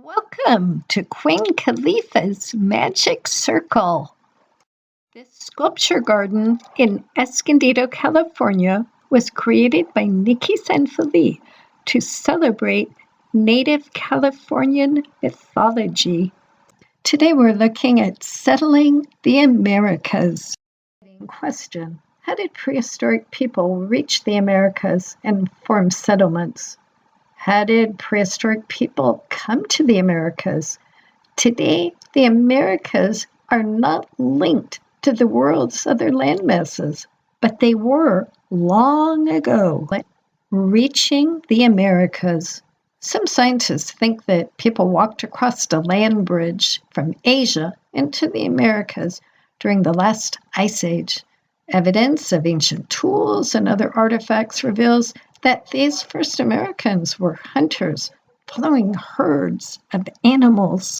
Welcome to Queen Khalifa's Magic Circle. This sculpture garden in Escondido, California was created by Nikki Sanfilippo to celebrate Native Californian mythology. Today we're looking at settling the Americas. Question: how did prehistoric people reach the Americas and form settlements? How did prehistoric people come to the Americas? Today, the Americas are not linked to the world's other landmasses, but they were long ago. Reaching the Americas. Some scientists think that people walked across a land bridge from Asia into the Americas during the last ice age. Evidence of ancient tools and other artifacts reveals that these first Americans were hunters following herds of animals.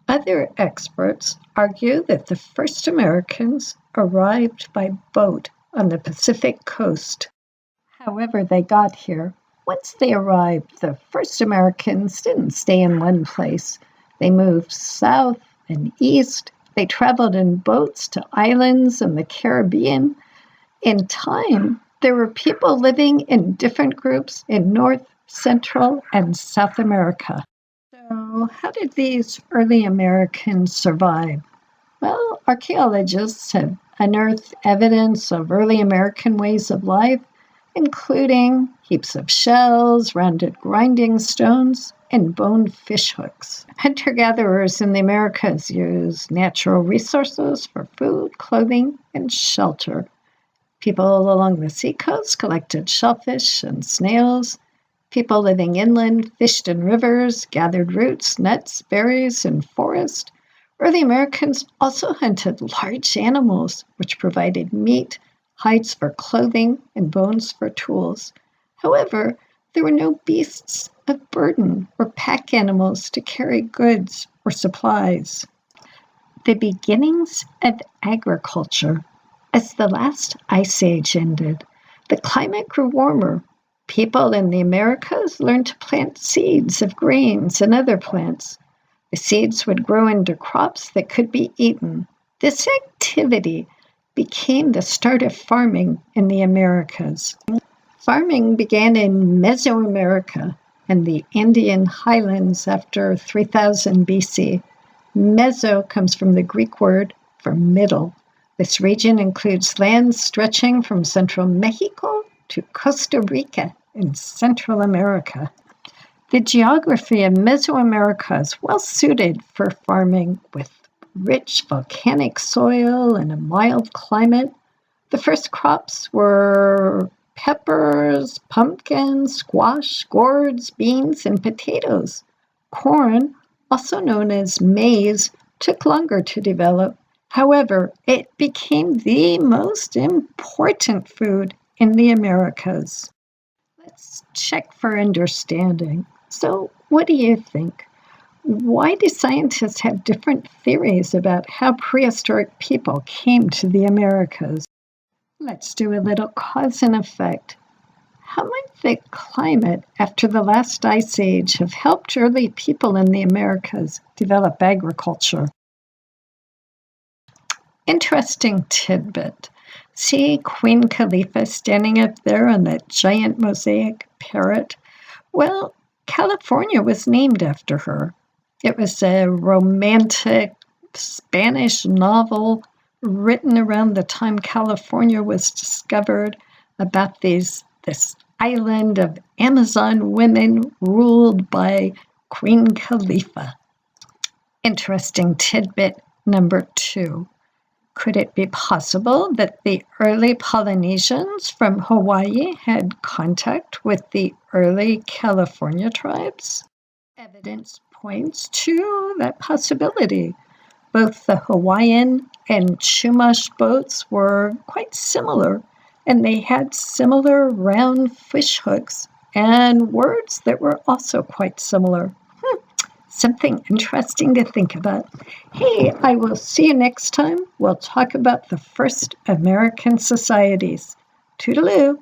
Other experts argue that the first Americans arrived by boat on the Pacific coast. However they got here, once they arrived, the first Americans didn't stay in one place. They moved south and east. They traveled in boats to islands in the Caribbean. In time, there were people living in different groups in North, Central, and South America. So, how did these early Americans survive? Well, archaeologists have unearthed evidence of early American ways of life, including heaps of shells, rounded grinding stones, and bone fishhooks. Hunter-gatherers in the Americas used natural resources for food, clothing, and shelter. People along the seacoast collected shellfish and snails. People living inland fished in rivers, gathered roots, nuts, berries, and forest. Early Americans also hunted large animals, which provided meat, hides for clothing, and bones for tools. However, there were no beasts of burden or pack animals to carry goods or supplies. The beginnings of agriculture. As the last ice age ended, the climate grew warmer. People in the Americas learned to plant seeds of grains and other plants. The seeds would grow into crops that could be eaten. This activity became the start of farming in the Americas. Farming began in Mesoamerica and the Andean highlands after 3000 BC. Meso comes from the Greek word for middle. This region includes lands stretching from central Mexico to Costa Rica in Central America. The geography of Mesoamerica is well suited for farming with rich volcanic soil and a mild climate. The first crops were peppers, pumpkins, squash, gourds, beans, and potatoes. Corn, also known as maize, took longer to develop. However, it became the most important food in the Americas. Let's check for understanding. So, what do you think? Why do scientists have different theories about how prehistoric people came to the Americas? Let's do a little cause and effect. How might the climate after the last ice age have helped early people in the Americas develop agriculture? Interesting tidbit. See Queen Khalifa standing up there on that giant mosaic parrot? Well, California was named after her. It was a romantic Spanish novel written around the time California was discovered about this island of Amazon women ruled by Queen Khalifa. Interesting tidbit number 2. Could it be possible that the early Polynesians from Hawaii had contact with the early California tribes? Evidence points to that possibility. Both the Hawaiian and Chumash boats were quite similar, and they had similar round fish hooks and words that were also quite similar. Something interesting to think about. Hey, I will see you next time. We'll talk about the first American societies. Toodaloo.